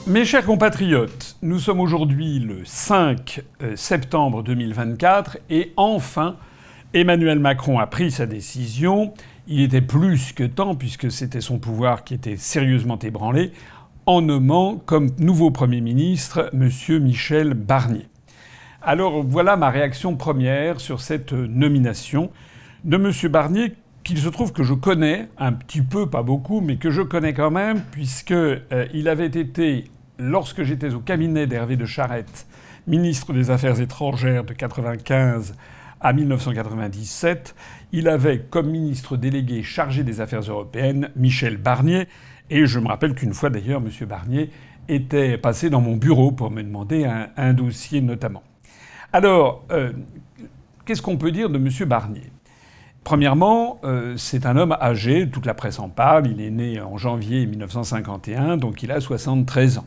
Mes chers compatriotes, nous sommes aujourd'hui le 5 septembre 2024 et enfin Emmanuel Macron a pris sa décision. Il était plus que temps puisque c'était son pouvoir qui était sérieusement ébranlé en nommant comme nouveau Premier ministre M. Michel Barnier. Alors voilà ma réaction première sur cette nomination de M. Barnier, qu'il se trouve que je connais un petit peu, pas beaucoup, mais que je connais quand même, puisque il avait été, lorsque j'étais au cabinet d'Hervé de Charette, ministre des Affaires étrangères de 1995 à 1997, il avait comme ministre délégué chargé des Affaires européennes Michel Barnier. Et je me rappelle qu'une fois d'ailleurs, M. Barnier était passé dans mon bureau pour me demander un dossier notamment. Alors, qu'est-ce qu'on peut dire de M. Barnier ? Premièrement, c'est un homme âgé, toute la presse en parle, il est né en janvier 1951, donc il a 73 ans.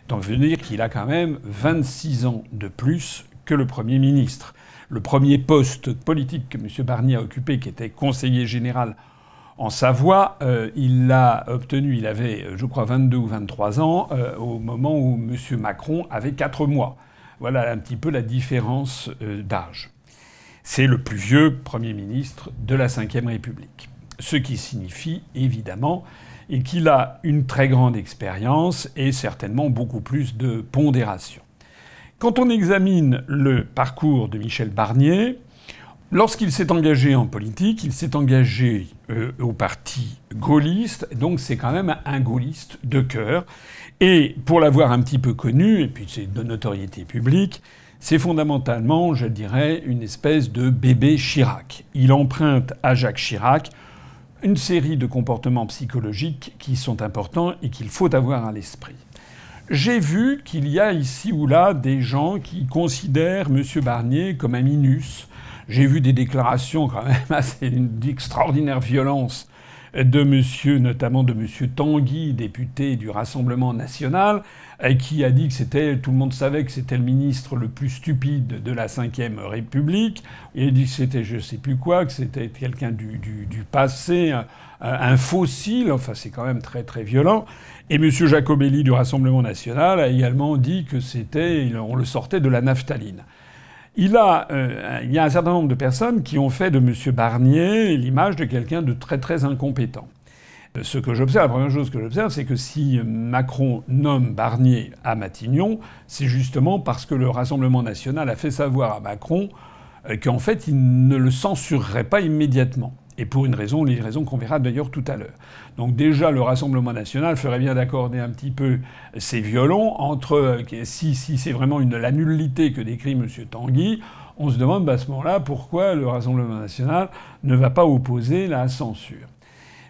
Donc ça veut dire qu'il a quand même 26 ans de plus que le Premier ministre. Le premier poste politique que M. Barnier a occupé, qui était conseiller général en Savoie, il l'a obtenu, il avait, je crois, 22 ou 23 ans, au moment où M. Macron avait 4 mois. Voilà un petit peu la différence d'âge. C'est le plus vieux Premier ministre de la Ve République. Ce qui signifie, évidemment, qu'il a une très grande expérience et certainement beaucoup plus de pondération. Quand on examine le parcours de Michel Barnier, lorsqu'il s'est engagé en politique, il s'est engagé au parti gaulliste, donc c'est quand même un gaulliste de cœur. Et pour l'avoir un petit peu connu, et puis c'est de notoriété publique, c'est fondamentalement, je dirais, une espèce de bébé Chirac. Il emprunte à Jacques Chirac une série de comportements psychologiques qui sont importants et qu'il faut avoir à l'esprit. J'ai vu qu'il y a ici ou là des gens qui considèrent M. Barnier comme un minus. J'ai vu des déclarations quand même assez d'extraordinaire violence de monsieur, notamment de M. Tanguy, député du Rassemblement national, qui a dit que c'était, tout le monde savait que c'était le ministre le plus stupide de la Ve République. Il a dit que c'était je sais plus quoi, que c'était quelqu'un du passé, un fossile. Enfin, c'est quand même très très violent. Et M. Jacobelli du Rassemblement national a également dit que c'était, on le sortait de la naphtaline. Il y a un certain nombre de personnes qui ont fait de M. Barnier l'image de quelqu'un de très très incompétent. Ce que j'observe, la première chose que j'observe, c'est que si Macron nomme Barnier à Matignon, c'est justement parce que le Rassemblement national a fait savoir à Macron qu'en fait, il ne le censurerait pas immédiatement. Et pour une raison, les raisons qu'on verra d'ailleurs tout à l'heure. Donc déjà, le Rassemblement national ferait bien d'accorder un petit peu ses violons entre si c'est vraiment la nullité que décrit M. Tanguy, on se demande à ce moment-là pourquoi le Rassemblement national ne va pas opposer la censure.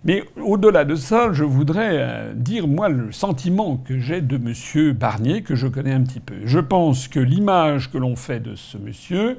Mais au-delà de ça, je voudrais dire, moi, le sentiment que j'ai de M. Barnier, que je connais un petit peu. Je pense que l'image que l'on fait de ce monsieur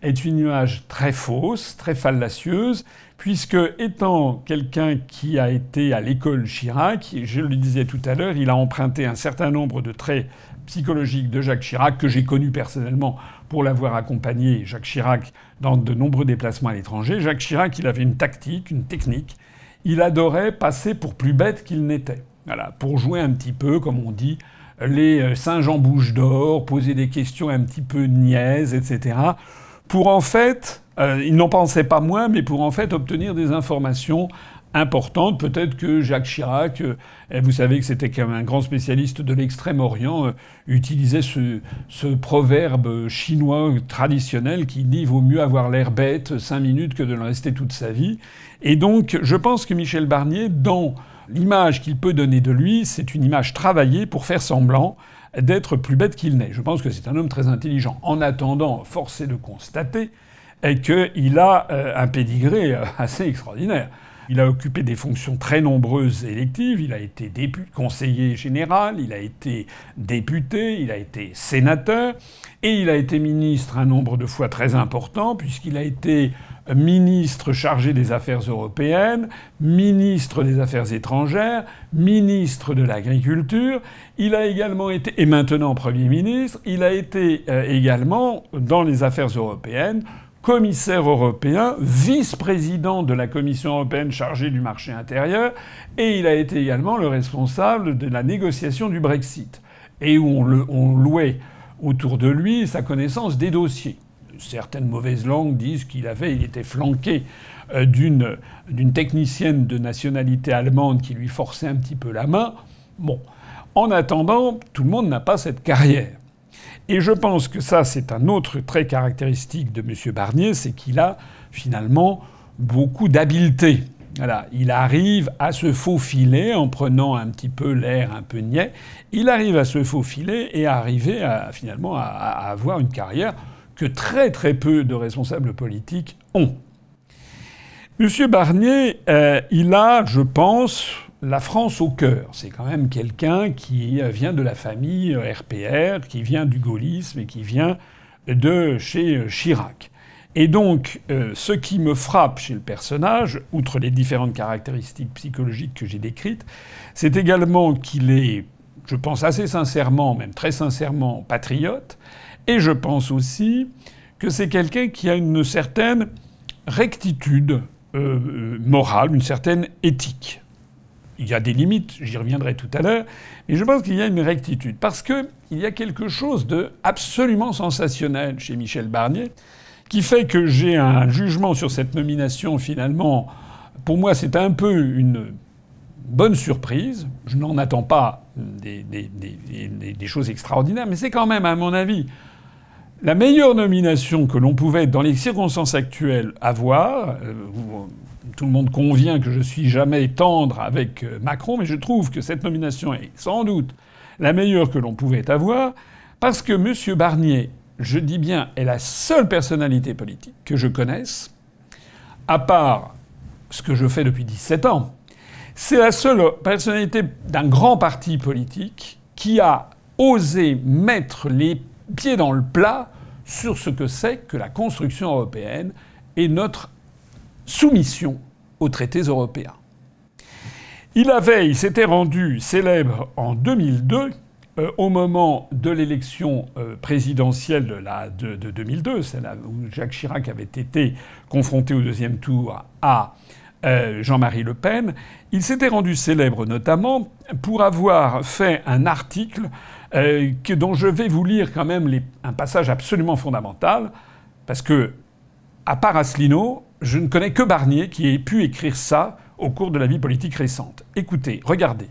est une image très fausse, très fallacieuse, puisque étant quelqu'un qui a été à l'école Chirac, je le disais tout à l'heure, il a emprunté un certain nombre de traits psychologiques de Jacques Chirac, que j'ai connu personnellement pour l'avoir accompagné, Jacques Chirac, dans de nombreux déplacements à l'étranger. Jacques Chirac, il avait une tactique, une technique. Il adorait passer pour plus bête qu'il n'était. Voilà, pour jouer un petit peu, comme on dit, les singes en bouche d'or, poser des questions un petit peu niaises, etc., pour en fait, il n'en pensait pas moins, mais pour en fait obtenir des informations importantes. Peut-être que Jacques Chirac, vous savez que c'était quand même un grand spécialiste de l'Extrême-Orient, utilisait ce proverbe chinois traditionnel qui dit « vaut mieux avoir l'air bête 5 minutes que de le rester toute sa vie ». Et donc, je pense que Michel Barnier, dans l'image qu'il peut donner de lui, c'est une image travaillée pour faire semblant d'être plus bête qu'il n'est. Je pense que c'est un homme très intelligent. En attendant, force est de constater qu'il a un pédigré assez extraordinaire. Il a occupé des fonctions très nombreuses électives. Il a été conseiller général, il a été député, il a été sénateur et il a été ministre un nombre de fois très important puisqu'il a été ministre chargé des Affaires européennes, ministre des Affaires étrangères, ministre de l'Agriculture. Il a également été, et maintenant Premier ministre, il a été également, dans les Affaires européennes, commissaire européen, vice-président de la Commission européenne chargée du marché intérieur, et il a été également le responsable de la négociation du Brexit. et où on louait autour de lui sa connaissance des dossiers. Certaines mauvaises langues disent qu'il était flanqué d'une technicienne de nationalité allemande qui lui forçait un petit peu la main. Bon. En attendant, tout le monde n'a pas cette carrière. Et je pense que ça, c'est un autre trait caractéristique de M. Barnier, c'est qu'il a finalement beaucoup d'habileté. Voilà, il arrive à se faufiler en prenant un petit peu l'air un peu niais. Il arrive à se faufiler et à arriver finalement à avoir une carrière que très très peu de responsables politiques ont. Monsieur Barnier, il a, je pense, la France au cœur. C'est quand même quelqu'un qui vient de la famille RPR, qui vient du gaullisme et qui vient de chez Chirac. Et donc, ce qui me frappe chez le personnage, outre les différentes caractéristiques psychologiques que j'ai décrites, c'est également qu'il est, je pense assez sincèrement, même très sincèrement, patriote. Et je pense aussi que c'est quelqu'un qui a une certaine rectitude morale, une certaine éthique. Il y a des limites, j'y reviendrai tout à l'heure, mais je pense qu'il y a une rectitude. Parce qu'il y a quelque chose d'absolument sensationnel chez Michel Barnier, qui fait que j'ai un jugement sur cette nomination, finalement, pour moi, c'est un peu une bonne surprise. Je n'en attends pas des choses extraordinaires, mais c'est quand même, à mon avis, la meilleure nomination que l'on pouvait, dans les circonstances actuelles, avoir. Tout le monde convient que je suis jamais tendre avec Macron, mais je trouve que cette nomination est sans doute la meilleure que l'on pouvait avoir, parce que M. Barnier, je dis bien, est la seule personnalité politique que je connaisse, à part ce que je fais depuis 17 ans, c'est la seule personnalité d'un grand parti politique qui a osé mettre les pieds dans le plat sur ce que c'est que la construction européenne et notre soumission aux traités européens. Il s'était rendu célèbre en 2002, au moment de l'élection présidentielle de 2002, celle où Jacques Chirac avait été confronté au deuxième tour à Jean-Marie Le Pen. Il s'était rendu célèbre notamment pour avoir fait un article dont je vais vous lire quand même un passage absolument fondamental, parce que, à part Asselineau, je ne connais que Barnier qui ait pu écrire ça au cours de la vie politique récente. Écoutez, regardez.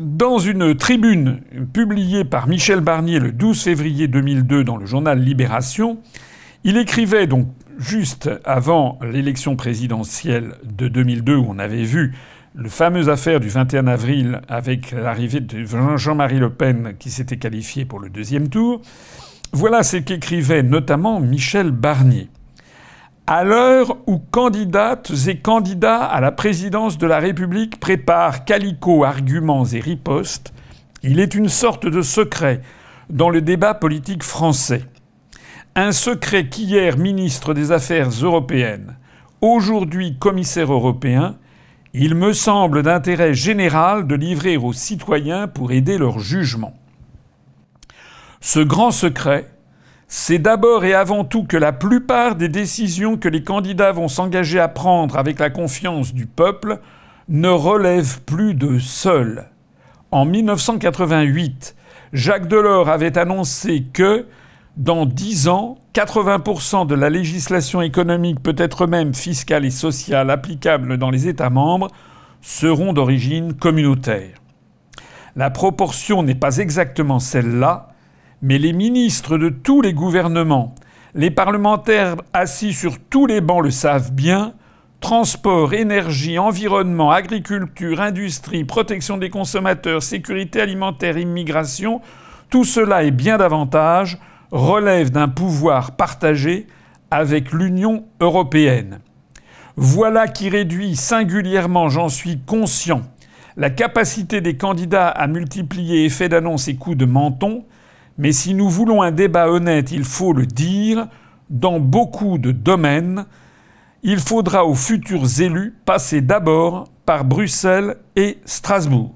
Dans une tribune publiée par Michel Barnier le 12 février 2002 dans le journal Libération, il écrivait donc juste avant l'élection présidentielle de 2002 où on avait vu le fameux affaire du 21 avril avec l'arrivée de Jean-Marie Le Pen qui s'était qualifié pour le deuxième tour. Voilà ce qu'écrivait notamment Michel Barnier. À l'heure où candidates et candidats à la présidence de la République préparent calicot, arguments et ripostes, il est une sorte de secret dans le débat politique français. Un secret qu'hier ministre des Affaires européennes, aujourd'hui commissaire européen, il me semble d'intérêt général de livrer aux citoyens pour aider leur jugement. Ce grand secret, c'est d'abord et avant tout que la plupart des décisions que les candidats vont s'engager à prendre avec la confiance du peuple ne relèvent plus d'eux seuls. En 1988, Jacques Delors avait annoncé que, dans 10 ans, 80% de la législation économique, peut-être même fiscale et sociale, applicable dans les États membres, seront d'origine communautaire. La proportion n'est pas exactement celle-là, mais les ministres de tous les gouvernements, les parlementaires assis sur tous les bancs le savent bien, transport, énergie, environnement, agriculture, industrie, protection des consommateurs, sécurité alimentaire, immigration, tout cela et bien davantage relève d'un pouvoir partagé avec l'Union européenne. Voilà qui réduit singulièrement, j'en suis conscient, la capacité des candidats à multiplier effets d'annonce et coups de menton. Mais si nous voulons un débat honnête, il faut le dire, dans beaucoup de domaines, il faudra aux futurs élus passer d'abord par Bruxelles et Strasbourg.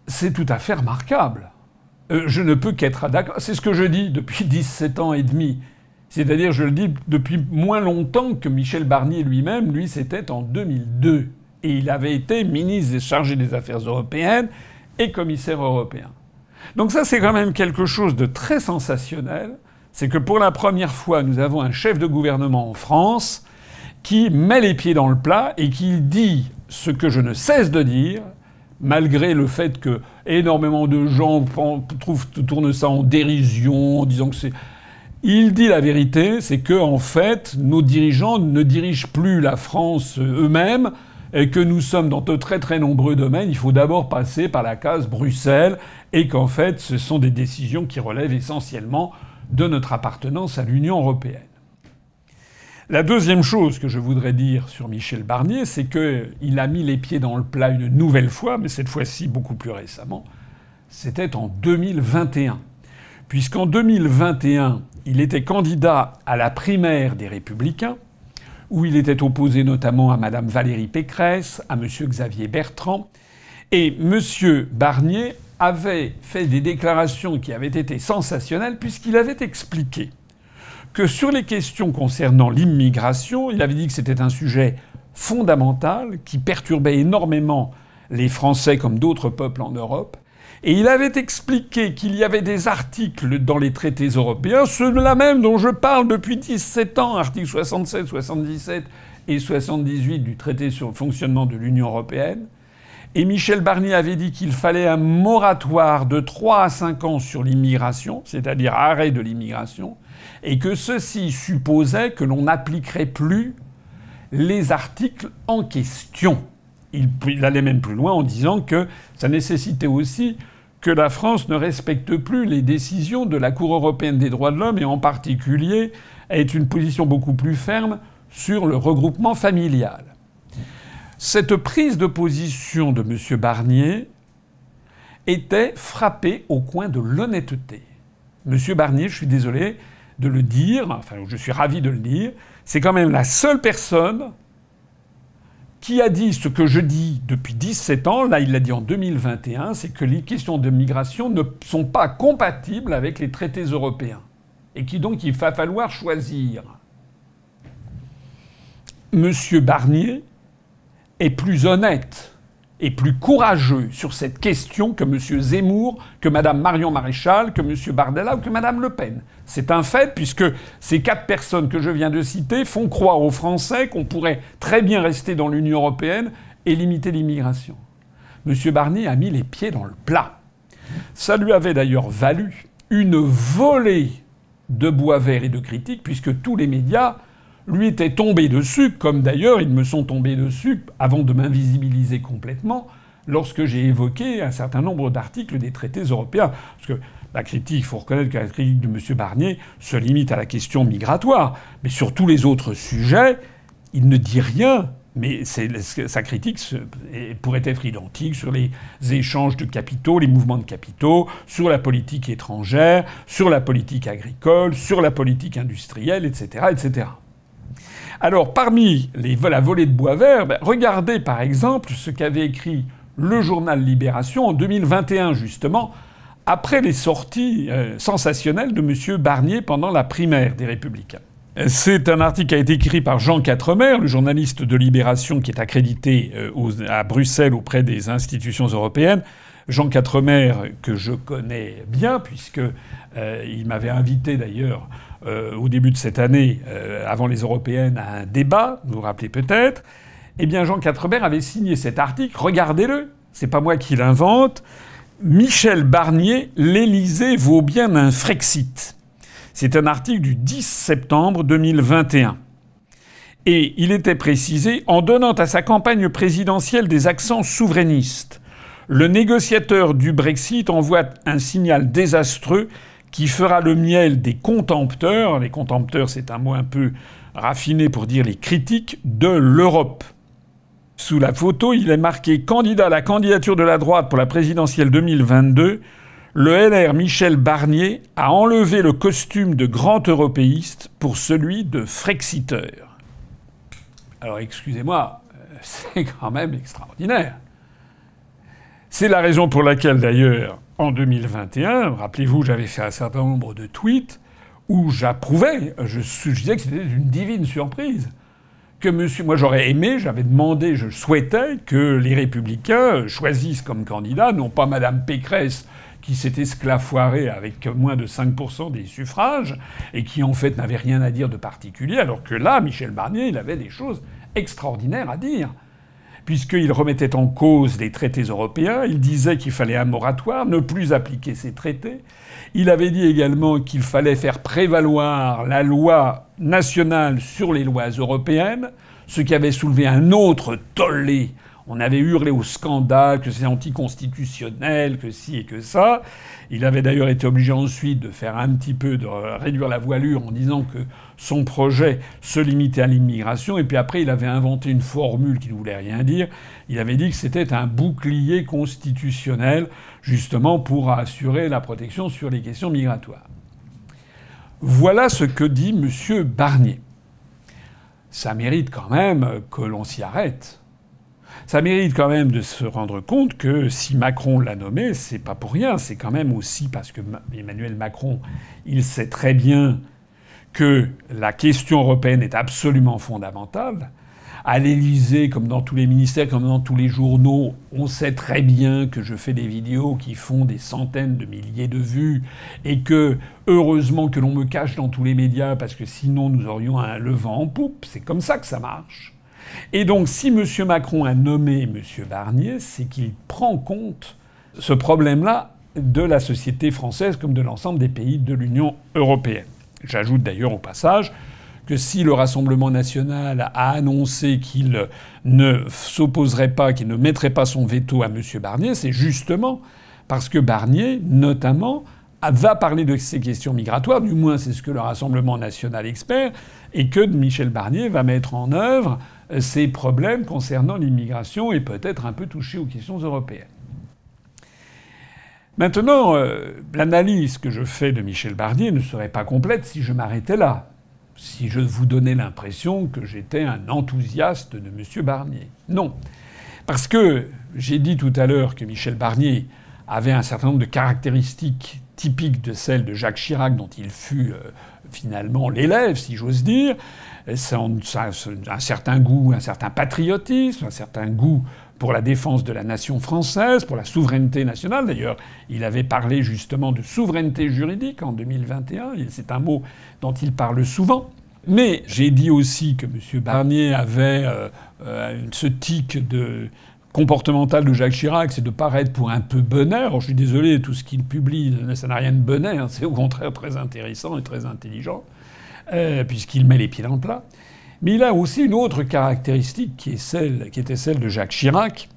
C'est tout à fait remarquable. Je ne peux qu'être d'accord. C'est ce que je dis depuis 17 ans et demi. C'est-à-dire, je le dis depuis moins longtemps que Michel Barnier lui-même. Lui, c'était en 2002. et il avait été ministre chargé des Affaires européennes et commissaire européen. Donc ça, c'est quand même quelque chose de très sensationnel. C'est que pour la première fois, nous avons un chef de gouvernement en France qui met les pieds dans le plat et qui dit ce que je ne cesse de dire, malgré le fait que énormément de gens tournent ça en dérision, en disant que c'est... Il dit la vérité, c'est que en fait, nos dirigeants ne dirigent plus la France eux-mêmes et que nous sommes dans de très très nombreux domaines. Il faut d'abord passer par la case Bruxelles et qu'en fait, ce sont des décisions qui relèvent essentiellement de notre appartenance à l'Union européenne. La deuxième chose que je voudrais dire sur Michel Barnier, c'est qu'il a mis les pieds dans le plat une nouvelle fois, mais cette fois-ci beaucoup plus récemment. C'était en 2021. Puisqu'en 2021, il était candidat à la primaire des Républicains, où il était opposé notamment à Mme Valérie Pécresse, à M. Xavier Bertrand. Et M. Barnier avait fait des déclarations qui avaient été sensationnelles, puisqu'il avait expliqué que sur les questions concernant l'immigration, il avait dit que c'était un sujet fondamental qui perturbait énormément les Français comme d'autres peuples en Europe. Et il avait expliqué qu'il y avait des articles dans les traités européens, ceux-là même dont je parle depuis 17 ans, articles 67, 77 et 78 du traité sur le fonctionnement de l'Union européenne. Et Michel Barnier avait dit qu'il fallait un moratoire de 3 à 5 ans sur l'immigration, c'est-à-dire arrêt de l'immigration, et que ceci supposait que l'on n'appliquerait plus les articles en question. Il allait même plus loin en disant que ça nécessitait aussi que la France ne respecte plus les décisions de la Cour européenne des droits de l'homme et en particulier ait une position beaucoup plus ferme sur le regroupement familial. Cette prise de position de M. Barnier était frappée au coin de l'honnêteté. M. Barnier, je suis désolé de le dire, enfin je suis ravi de le dire, c'est quand même la seule personne qui a dit ce que je dis depuis 17 ans, là il l'a dit en 2021, c'est que les questions de migration ne sont pas compatibles avec les traités européens. Et qui donc il va falloir choisir. Monsieur Barnier est plus honnête et plus courageux sur cette question que M. Zemmour, que Mme Marion Maréchal, que M. Bardella ou que Mme Le Pen. C'est un fait puisque ces 4 personnes que je viens de citer font croire aux Français qu'on pourrait très bien rester dans l'Union européenne et limiter l'immigration. M. Barnier a mis les pieds dans le plat. Ça lui avait d'ailleurs valu une volée de bois vert et de critiques puisque tous les médias lui étaient tombés dessus, comme d'ailleurs ils me sont tombés dessus avant de m'invisibiliser complètement lorsque j'ai évoqué un certain nombre d'articles des traités européens. Parce que la critique, il faut reconnaître que la critique de M. Barnier se limite à la question migratoire. Mais sur tous les autres sujets, il ne dit rien. Mais sa critique pourrait être identique sur les échanges de capitaux, les mouvements de capitaux, sur la politique étrangère, sur la politique agricole, sur la politique industrielle, etc., etc. Alors, parmi la volée de bois vert, regardez par exemple ce qu'avait écrit le journal Libération en 2021, justement, après les sorties sensationnelles de M. Barnier pendant la primaire des Républicains. C'est un article qui a été écrit par Jean Quatremer, le journaliste de Libération qui est accrédité à Bruxelles auprès des institutions européennes. Jean Quatremer, que je connais bien, puisqu'il m'avait invité d'ailleurs au début de cette année, avant les européennes, à un débat, vous vous rappelez peut-être. Eh bien, Jean Quatremer avait signé cet article, regardez-le, c'est pas moi qui l'invente. Michel Barnier, l'Élysée vaut bien un Frexit. C'est un article du 10 septembre 2021. Et il était précisé en donnant à sa campagne présidentielle des accents souverainistes. Le négociateur du Brexit envoie un signal désastreux qui fera le miel des contempteurs. Les contempteurs, c'est un mot un peu raffiné pour dire les critiques de l'Europe. Sous la photo, il est marqué « Candidat à la candidature de la droite pour la présidentielle 2022 », le LR Michel Barnier a enlevé le costume de grand européiste pour celui de Frexiteur. Alors excusez-moi, c'est quand même extraordinaire. C'est la raison pour laquelle d'ailleurs, en 2021, rappelez-vous, j'avais fait un certain nombre de tweets où j'approuvais, je disais que c'était une divine surprise moi j'aurais aimé, j'avais demandé, je souhaitais que les Républicains choisissent comme candidat, non pas Madame Pécresse, qui s'est esclafoirée avec moins de 5% des suffrages, et qui en fait n'avait rien à dire de particulier, alors que là, Michel Barnier, il avait des choses extraordinaires à dire. Puisqu'il remettait en cause les traités européens, il disait qu'il fallait un moratoire, ne plus appliquer ces traités. Il avait dit également qu'il fallait faire prévaloir la loi nationale sur les lois européennes, ce qui avait soulevé un autre tollé. On avait hurlé au scandale, que c'est anticonstitutionnel, que ci et que ça. Il avait d'ailleurs été obligé ensuite de faire un petit peu, de réduire la voilure en disant que son projet se limitait à l'immigration. Et puis après, il avait inventé une formule qui ne voulait rien dire. Il avait dit que c'était un bouclier constitutionnel, justement pour assurer la protection sur les questions migratoires. Voilà ce que dit M. Barnier. Ça mérite quand même que l'on s'y arrête. Ça mérite quand même de se rendre compte que si Macron l'a nommé, c'est pas pour rien. C'est quand même aussi parce que Emmanuel Macron, il sait très bien que la question européenne est absolument fondamentale. À l'Élysée, comme dans tous les ministères, comme dans tous les journaux, on sait très bien que je fais des vidéos qui font des centaines de milliers de vues et que, heureusement que l'on me cache dans tous les médias parce que sinon nous aurions le vent en poupe. C'est comme ça que ça marche. Et donc, si M. Macron a nommé M. Barnier, c'est qu'il prend compte ce problème-là de la société française comme de l'ensemble des pays de l'Union européenne. J'ajoute d'ailleurs au passage que si le Rassemblement national a annoncé qu'il ne s'opposerait pas, qu'il ne mettrait pas son veto à M. Barnier, c'est justement parce que Barnier, notamment, va parler de ces questions migratoires, du moins c'est ce que le Rassemblement national espère, et que Michel Barnier va mettre en œuvre ces problèmes concernant l'immigration et peut-être un peu toucher aux questions européennes. Maintenant, l'analyse que je fais de Michel Barnier ne serait pas complète si je m'arrêtais là, si je vous donnais l'impression que j'étais un enthousiaste de M. Barnier. Non. Parce que j'ai dit tout à l'heure que Michel Barnier avait un certain nombre de caractéristiques typiques de celles de Jacques Chirac, dont il fut finalement l'élève, si j'ose dire. Un certain goût, un certain patriotisme, un certain goût pour la défense de la nation française, pour la souveraineté nationale. D'ailleurs, il avait parlé justement de souveraineté juridique en 2021. C'est un mot dont il parle souvent. Mais j'ai dit aussi que M. Barnier avait ce tic comportemental de Jacques Chirac, c'est de paraître pour un peu bonnet. Alors je suis désolé, tout ce qu'il publie, ça n'a rien de bonnet. Hein. C'est au contraire très intéressant et très intelligent, puisqu'il met les pieds dans le plat. Mais il a aussi une autre caractéristique qui était celle de Jacques Chirac,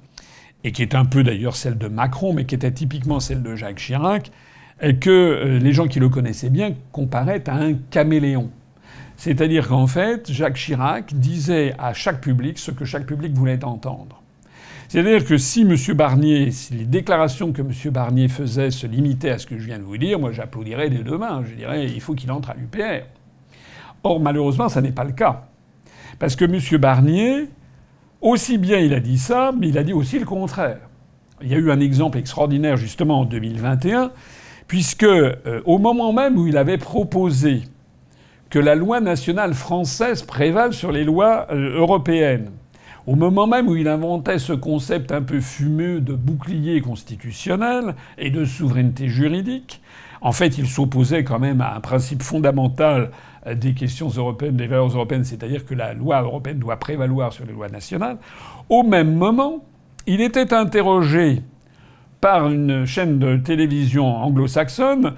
et qui est un peu d'ailleurs celle de Macron, mais qui était typiquement celle de Jacques Chirac, et que les gens qui le connaissaient bien comparaient à un caméléon. C'est-à-dire qu'en fait, Jacques Chirac disait à chaque public ce que chaque public voulait entendre. C'est-à-dire que si M. Barnier, si les déclarations que M. Barnier faisait se limitaient à ce que je viens de vous dire, moi j'applaudirais des deux mains. Je dirais il faut qu'il entre à l'UPR. Or, malheureusement, ça n'est pas le cas. Parce que M. Barnier, aussi bien il a dit ça, mais il a dit aussi le contraire. Il y a eu un exemple extraordinaire justement en 2021, puisque au moment même où il avait proposé que la loi nationale française prévale sur les lois européennes, au moment même où il inventait ce concept un peu fumeux de bouclier constitutionnel et de souveraineté juridique, en fait, il s'opposait quand même à un principe fondamental des questions européennes, des valeurs européennes, c'est-à-dire que la loi européenne doit prévaloir sur les lois nationales. Au même moment, il était interrogé par une chaîne de télévision anglo-saxonne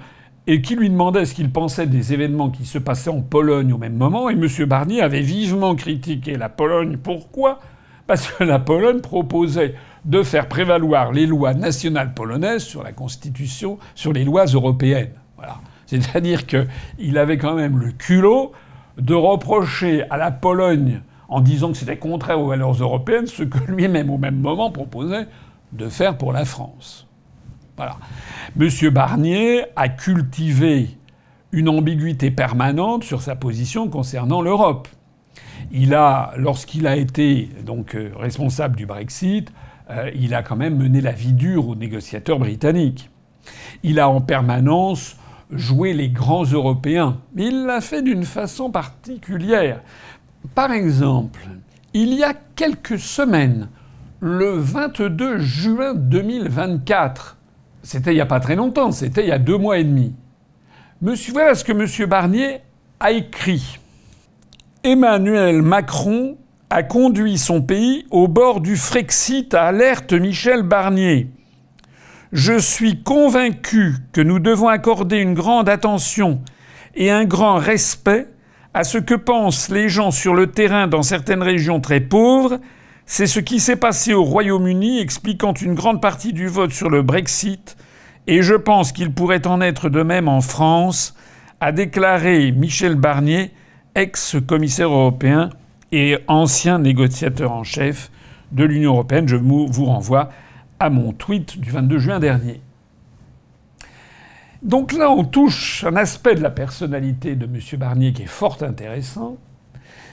et qui lui demandait ce qu'il pensait des événements qui se passaient en Pologne au même moment. Et M. Barnier avait vivement critiqué la Pologne. Pourquoi ? Parce que la Pologne proposait de faire prévaloir les lois nationales polonaises sur la Constitution, sur les lois européennes. Voilà. C'est-à-dire qu'il avait quand même le culot de reprocher à la Pologne, en disant que c'était contraire aux valeurs européennes, ce que lui-même au même moment proposait de faire pour la France. Voilà. M. Barnier a cultivé une ambiguïté permanente sur sa position concernant l'Europe. Lorsqu'il a été donc responsable du Brexit, il a quand même mené la vie dure aux négociateurs britanniques. Il a en permanence joué les grands Européens. Mais il l'a fait d'une façon particulière. par exemple, il y a quelques semaines, le 22 juin 2024, c'était il n'y a pas très longtemps, c'était il y a 2 mois et demi, voilà ce que M. Barnier a écrit. Emmanuel Macron a conduit son pays au bord du Frexit, alerte Michel Barnier. Je suis convaincu que nous devons accorder une grande attention et un grand respect à ce que pensent les gens sur le terrain dans certaines régions très pauvres. C'est ce qui s'est passé au Royaume-Uni, expliquant une grande partie du vote sur le Brexit, et je pense qu'il pourrait en être de même en France, a déclaré Michel Barnier, ex-commissaire européen et ancien négociateur en chef de l'Union européenne. Je vous renvoie à mon tweet du 22 juin dernier. Donc là, on touche un aspect de la personnalité de M. Barnier qui est fort intéressant.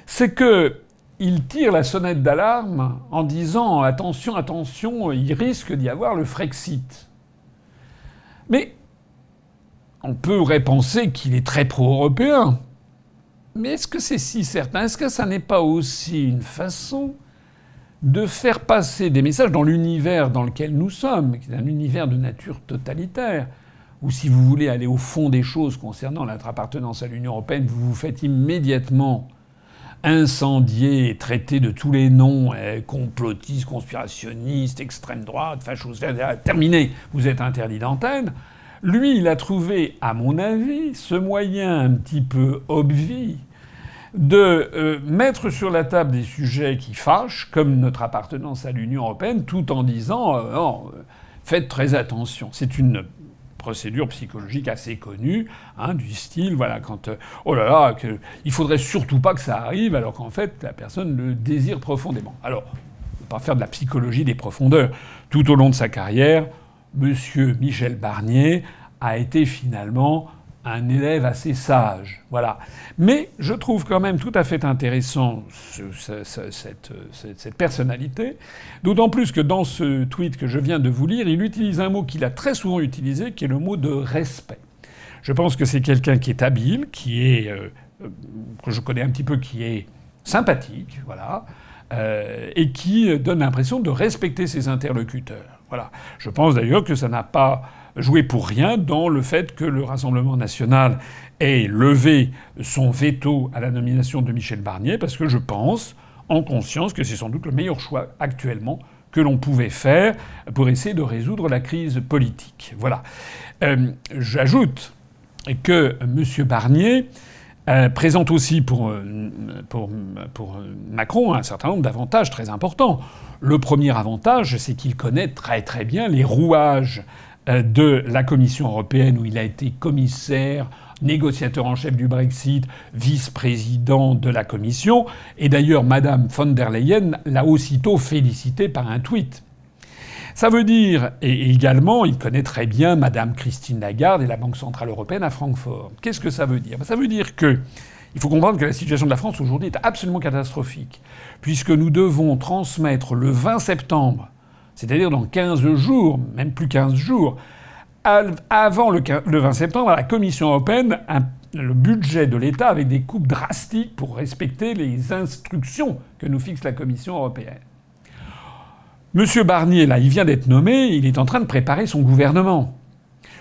C'est qu'il tire la sonnette d'alarme en disant « Attention, attention, il risque d'y avoir le Frexit ». Mais on pourrait penser qu'il est très pro-européen. Mais est-ce que c'est si certain? Est-ce que ça n'est pas aussi une façon de faire passer des messages dans l'univers dans lequel nous sommes, qui est un univers de nature totalitaire, où si vous voulez aller au fond des choses concernant notre appartenance à l'Union européenne, vous vous faites immédiatement incendier et traiter de tous les noms, complotistes, conspirationnistes, extrême droite, fachos, terminé, vous êtes interdit d'antenne. Lui, il a trouvé, à mon avis, ce moyen un petit peu obvi de mettre sur la table des sujets qui fâchent, comme notre appartenance à l'Union européenne, tout en disant non, faites très attention. C'est une procédure psychologique assez connue, du style, voilà, quand oh là là, il faudrait surtout pas que ça arrive, alors qu'en fait la personne le désire profondément. Alors, on ne peut pas faire de la psychologie des profondeurs. Tout au long de sa carrière, Monsieur Michel Barnier a été finalement un élève assez sage, voilà. Mais je trouve quand même tout à fait intéressant cette personnalité, d'autant plus que dans ce tweet que je viens de vous lire, il utilise un mot qu'il a très souvent utilisé, qui est le mot de respect. Je pense que c'est quelqu'un qui est habile, que je connais un petit peu, qui est sympathique, voilà, et qui donne l'impression de respecter ses interlocuteurs. Voilà. Je pense d'ailleurs que ça n'a pas joué pour rien dans le fait que le Rassemblement national ait levé son veto à la nomination de Michel Barnier, parce que je pense, en conscience, que c'est sans doute le meilleur choix actuellement que l'on pouvait faire pour essayer de résoudre la crise politique. Voilà. J'ajoute que M. Barnier présente aussi pour Macron un certain nombre d'avantages très importants. Le premier avantage, c'est qu'il connaît très très bien les rouages de la Commission européenne, où il a été commissaire, négociateur en chef du Brexit, vice-président de la Commission. Et d'ailleurs, Madame von der Leyen l'a aussitôt félicité par un tweet. Ça veut dire, et également, il connaît très bien Madame Christine Lagarde et la Banque centrale européenne à Francfort. Qu'est-ce que ça veut dire? Ça veut dire que il faut comprendre que la situation de la France aujourd'hui est absolument catastrophique, puisque nous devons transmettre le 20 septembre, c'est-à-dire dans 15 jours, même plus 15 jours, avant le 20 septembre, à la Commission européenne, le budget de l'État avec des coupes drastiques pour respecter les instructions que nous fixe la Commission européenne. Monsieur Barnier, là, il vient d'être nommé, il est en train de préparer son gouvernement.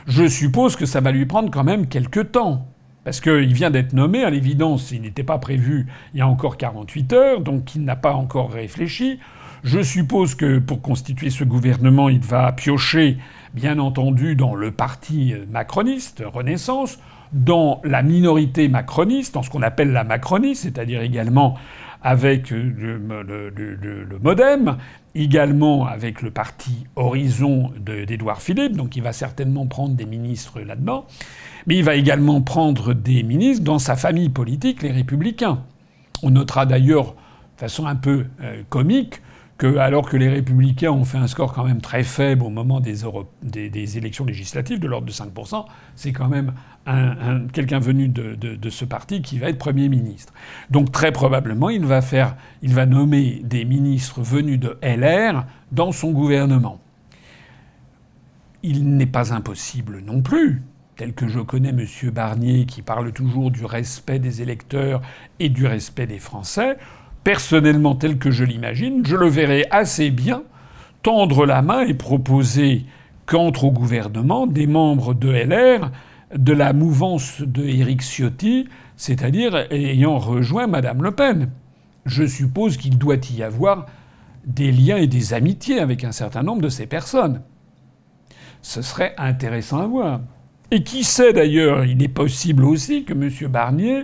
Je suppose que ça va lui prendre quand même quelques temps. Parce qu'il vient d'être nommé, à l'évidence, il n'était pas prévu il y a encore 48 heures, donc il n'a pas encore réfléchi. Je suppose que pour constituer ce gouvernement, il va piocher, bien entendu, dans le parti macroniste, Renaissance, dans la minorité macroniste, dans ce qu'on appelle la Macronie, c'est-à-dire également avec le MoDem, également avec le parti Horizon d'Édouard Philippe, donc il va certainement prendre des ministres là-dedans, mais il va également prendre des ministres dans sa famille politique, les Républicains. On notera d'ailleurs, de façon un peu comique, que alors que les Républicains ont fait un score quand même très faible au moment des élections législatives, de l'ordre de 5%, c'est quand même quelqu'un venu de ce parti qui va être Premier ministre. Donc très probablement, il va nommer des ministres venus de LR dans son gouvernement. Il n'est pas impossible non plus tel que je connais M. Barnier, qui parle toujours du respect des électeurs et du respect des Français, personnellement, tel que je l'imagine, je le verrais assez bien tendre la main et proposer qu'entre au gouvernement des membres de LR de la mouvance de Éric Ciotti, c'est-à-dire ayant rejoint Madame Le Pen. Je suppose qu'il doit y avoir des liens et des amitiés avec un certain nombre de ces personnes. Ce serait intéressant à voir. Et qui sait d'ailleurs, il est possible aussi que M. Barnier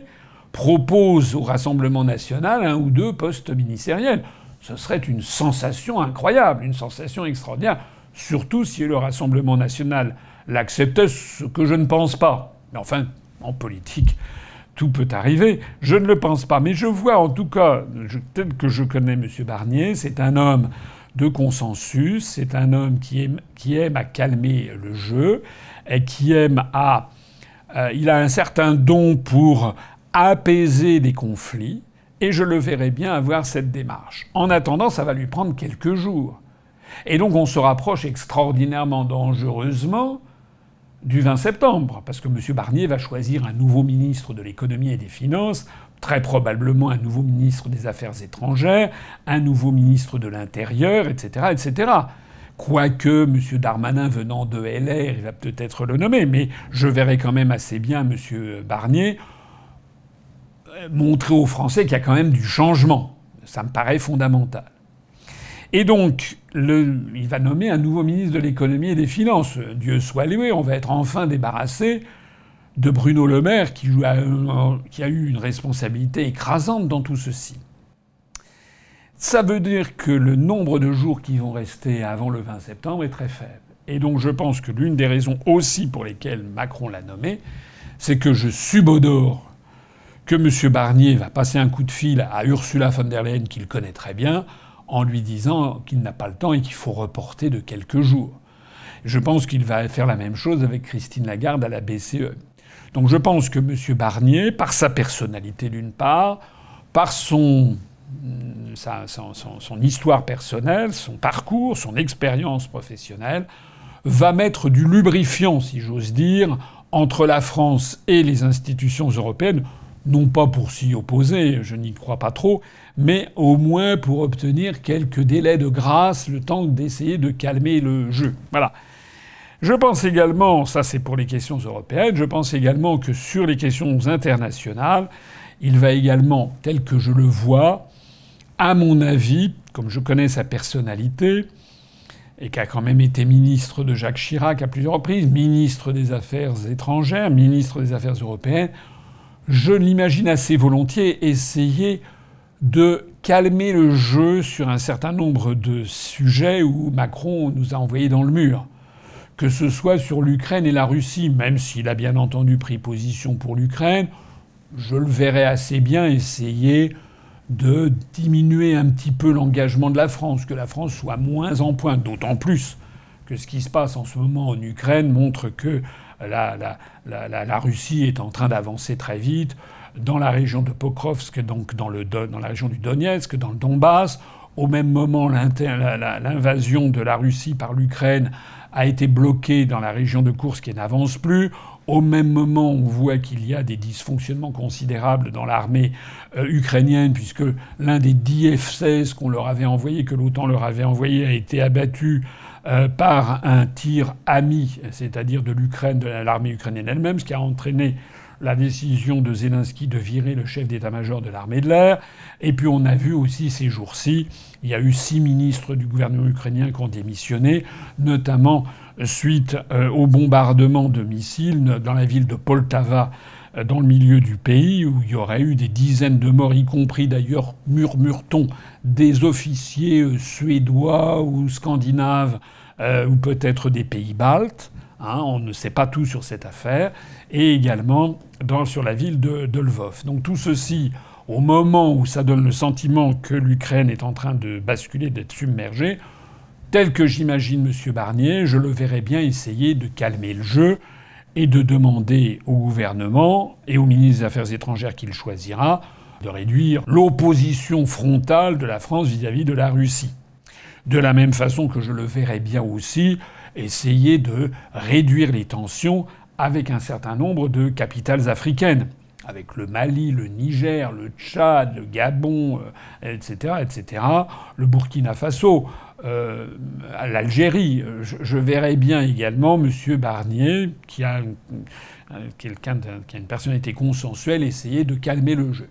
propose au Rassemblement national un ou deux postes ministériels. Ce serait une sensation incroyable, une sensation extraordinaire, surtout si le Rassemblement national l'acceptait, ce que je ne pense pas. Mais enfin, en politique, tout peut arriver. Je ne le pense pas. Mais je vois en tout cas, tel que je connais M. Barnier, c'est un homme de consensus, c'est un homme qui aime à calmer le jeu, et qui aime à... il a un certain don pour apaiser des conflits, et je le verrai bien avoir cette démarche. En attendant, ça va lui prendre quelques jours. Et donc on se rapproche extraordinairement dangereusement du 20 septembre, parce que M. Barnier va choisir un nouveau ministre de l'économie et des finances, très probablement un nouveau ministre des Affaires étrangères, un nouveau ministre de l'Intérieur, etc., etc. Quoique M. Darmanin venant de LR, il va peut-être le nommer, mais je verrai quand même assez bien M. Barnier montrer aux Français qu'il y a quand même du changement. Ça me paraît fondamental. Et donc, il va nommer un nouveau ministre de l'économie et des finances. Dieu soit loué, on va être enfin débarrassé de Bruno Le Maire, qui a eu une responsabilité écrasante dans tout ceci. Ça veut dire que le nombre de jours qui vont rester avant le 20 septembre est très faible. Et donc je pense que l'une des raisons aussi pour lesquelles Macron l'a nommé, c'est que je subodore que M. Barnier va passer un coup de fil à Ursula von der Leyen, qu'il connaît très bien, en lui disant qu'il n'a pas le temps et qu'il faut reporter de quelques jours. Je pense qu'il va faire la même chose avec Christine Lagarde à la BCE. Donc je pense que M. Barnier, par sa personnalité d'une part, par son histoire personnelle, son parcours, son expérience professionnelle, va mettre du lubrifiant, si j'ose dire, entre la France et les institutions européennes, non pas pour s'y opposer, je n'y crois pas trop, mais au moins pour obtenir quelques délais de grâce, le temps d'essayer de calmer le jeu. Voilà. Je pense également, ça c'est pour les questions européennes, je pense également que sur les questions internationales, il va également, tel que je le vois, à mon avis, comme je connais sa personnalité, et qui a quand même été ministre de Jacques Chirac à plusieurs reprises, ministre des Affaires étrangères, ministre des Affaires européennes, je l'imagine assez volontiers essayer de calmer le jeu sur un certain nombre de sujets où Macron nous a envoyés dans le mur. Que ce soit sur l'Ukraine et la Russie, même s'il a bien entendu pris position pour l'Ukraine, je le verrais assez bien essayer de diminuer un petit peu l'engagement de la France, que la France soit moins en pointe, d'autant plus que ce qui se passe en ce moment en Ukraine montre que la Russie est en train d'avancer très vite dans la région de Pokrovsk, donc dans la région du Donetsk, dans le Donbass. Au même moment, l'invasion de la Russie par l'Ukraine a été bloquée dans la région de Koursk et n'avance plus. Au même moment, on voit qu'il y a des dysfonctionnements considérables dans l'armée ukrainienne, puisque l'un des 10 F-16 qu'on leur avait envoyé, que l'OTAN leur avait envoyé, a été abattu par un tir ami, c'est-à-dire de l'Ukraine, de l'armée ukrainienne elle-même, ce qui a entraîné la décision de Zelensky de virer le chef d'état-major de l'armée de l'air. Et puis on a vu aussi ces jours-ci, il y a eu 6 ministres du gouvernement ukrainien qui ont démissionné, notamment suite au bombardement de missiles dans la ville de Poltava, dans le milieu du pays, où il y aurait eu des dizaines de morts, y compris d'ailleurs, murmure-t-on, des officiers suédois ou scandinaves, ou peut-être des pays baltes. On ne sait pas tout sur cette affaire. Et également sur la ville de Lvov. Donc tout ceci, au moment où ça donne le sentiment que l'Ukraine est en train de basculer, d'être submergée, tel que j'imagine M. Barnier, je le verrais bien essayer de calmer le jeu et de demander au gouvernement et au ministre des Affaires étrangères qu'il choisira de réduire l'opposition frontale de la France vis-à-vis de la Russie. De la même façon que je le verrais bien aussi essayer de réduire les tensions avec un certain nombre de capitales africaines, avec le Mali, le Niger, le Tchad, le Gabon, etc., etc., le Burkina Faso, l'Algérie. Je verrais bien également M. Barnier, qui a une personnalité consensuelle, essayer de calmer le jeu.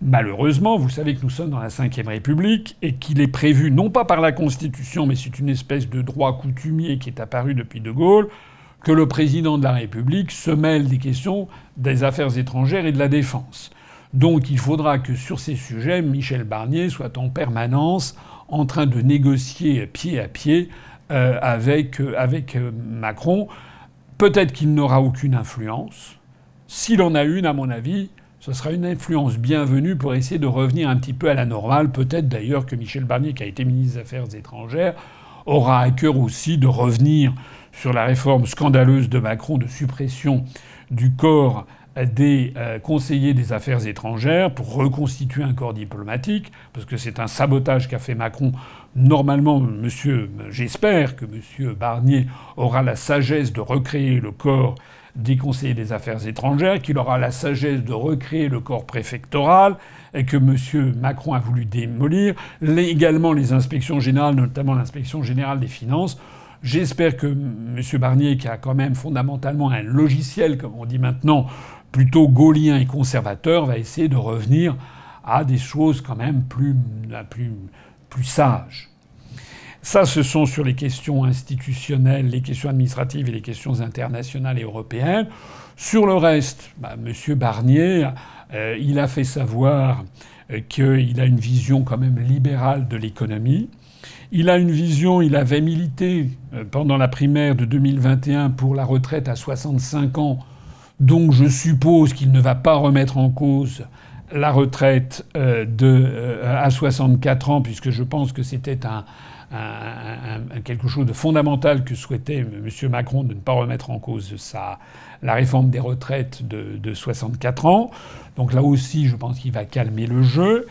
Malheureusement, vous savez que nous sommes dans la Ve République et qu'il est prévu, non pas par la Constitution, mais c'est une espèce de droit coutumier qui est apparu depuis De Gaulle, que le président de la République se mêle des questions des affaires étrangères et de la défense. Donc il faudra que sur ces sujets, Michel Barnier soit en permanence en train de négocier pied à pied avec Macron. Peut-être qu'il n'aura aucune influence. S'il en a une, à mon avis, ce sera une influence bienvenue pour essayer de revenir un petit peu à la normale. Peut-être d'ailleurs que Michel Barnier, qui a été ministre des Affaires étrangères, aura à cœur aussi de revenir sur la réforme scandaleuse de Macron de suppression du corps des conseillers des affaires étrangères pour reconstituer un corps diplomatique, parce que c'est un sabotage qu'a fait Macron. Normalement, j'espère que M. Barnier aura la sagesse de recréer le corps des conseillers des affaires étrangères, qu'il aura la sagesse de recréer le corps préfectoral, et que M. Macron a voulu démolir, également les inspections générales, notamment l'inspection générale des finances. J'espère que M. Barnier, qui a quand même fondamentalement un logiciel, comme on dit maintenant, plutôt gaullien et conservateur, va essayer de revenir à des choses quand même plus sages. Ça, ce sont sur les questions institutionnelles, les questions administratives et les questions internationales et européennes. Sur le reste, M. Barnier, il a fait savoir qu'il a une vision quand même libérale de l'économie. Il a une vision, il avait milité pendant la primaire de 2021 pour la retraite à 65 ans. Donc je suppose qu'il ne va pas remettre en cause la retraite à 64 ans, puisque je pense que c'était quelque chose de fondamental que souhaitait M. Macron, de ne pas remettre en cause la réforme des retraites de 64 ans. Donc là aussi, je pense qu'il va calmer le jeu.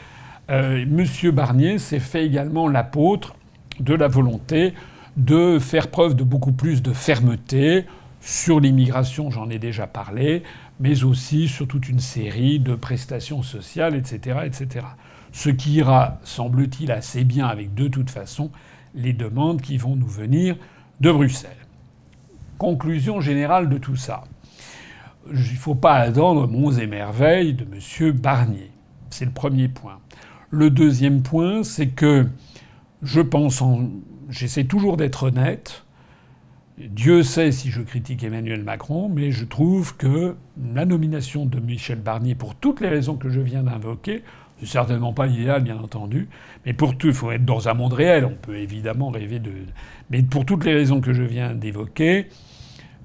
M. Barnier s'est fait également l'apôtre de la volonté de faire preuve de beaucoup plus de fermeté sur l'immigration, j'en ai déjà parlé, mais aussi sur toute une série de prestations sociales, etc., etc. Ce qui ira, semble-t-il, assez bien avec, de toute façon, les demandes qui vont nous venir de Bruxelles. Conclusion générale de tout ça. Il ne faut pas attendre monts et merveilles de M. Barnier. C'est le premier point. Le deuxième point, c'est que j'essaie toujours d'être honnête. Dieu sait si je critique Emmanuel Macron, mais je trouve que la nomination de Michel Barnier, pour toutes les raisons que je viens d'invoquer, c'est certainement pas l'idéal, bien entendu, mais pour tout, il faut être dans un monde réel. On peut évidemment rêver de... Mais pour toutes les raisons que je viens d'évoquer,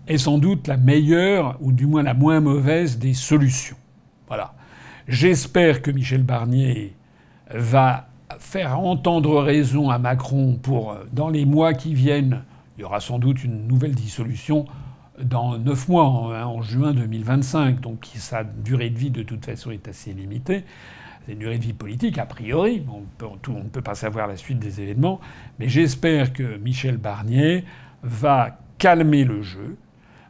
est sans doute la meilleure, ou du moins la moins mauvaise des solutions. Voilà. J'espère que Michel Barnier va faire entendre raison à Macron pour, dans les mois qui viennent, il y aura sans doute une nouvelle dissolution dans 9 mois, en juin 2025. Donc sa durée de vie, de toute façon, est assez limitée. C'est une durée de vie politique, a priori. On ne peut pas savoir la suite des événements. Mais j'espère que Michel Barnier va calmer le jeu,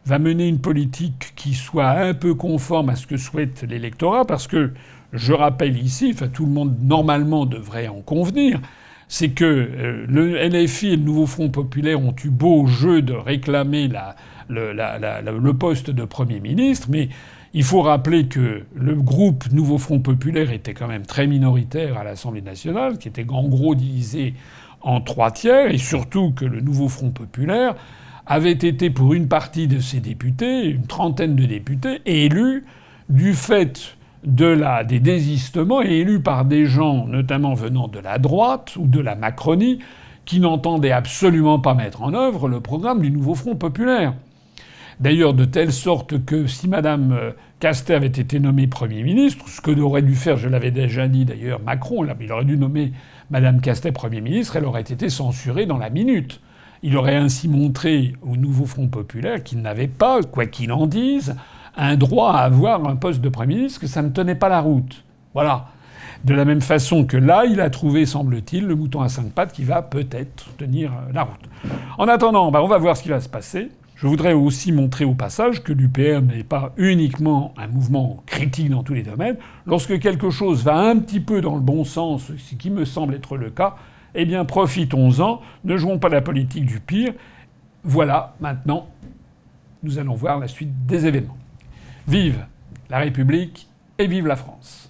va mener une politique qui soit un peu conforme à ce que souhaite l'électorat, parce que, je rappelle ici, tout le monde normalement devrait en convenir, c'est que le LFI et le Nouveau Front Populaire ont eu beau jeu de réclamer le poste de Premier ministre, mais il faut rappeler que le groupe Nouveau Front Populaire était quand même très minoritaire à l'Assemblée nationale, qui était en gros divisé en 3 tiers, et surtout que le Nouveau Front Populaire avait été pour une partie de ses députés, une trentaine de députés, élus du fait des désistements et élus par des gens notamment venant de la droite ou de la Macronie qui n'entendaient absolument pas mettre en œuvre le programme du Nouveau Front Populaire. D'ailleurs, de telle sorte que si Mme Castet avait été nommée Premier ministre, ce que aurait dû faire, je l'avais déjà dit d'ailleurs, Macron, il aurait dû nommer Mme Castet Premier ministre, elle aurait été censurée dans la minute. Il aurait ainsi montré au Nouveau Front Populaire qu'il n'avait pas, quoi qu'il en dise, un droit à avoir un poste de Premier ministre, que ça ne tenait pas la route. Voilà. De la même façon que là, il a trouvé, semble-t-il, le mouton à 5 pattes qui va peut-être tenir la route. En attendant, on va voir ce qui va se passer. Je voudrais aussi montrer au passage que l'UPR n'est pas uniquement un mouvement critique dans tous les domaines. Lorsque quelque chose va un petit peu dans le bon sens, ce qui me semble être le cas, eh bien profitons-en, ne jouons pas la politique du pire. Voilà, maintenant, nous allons voir la suite des événements. Vive la République et vive la France!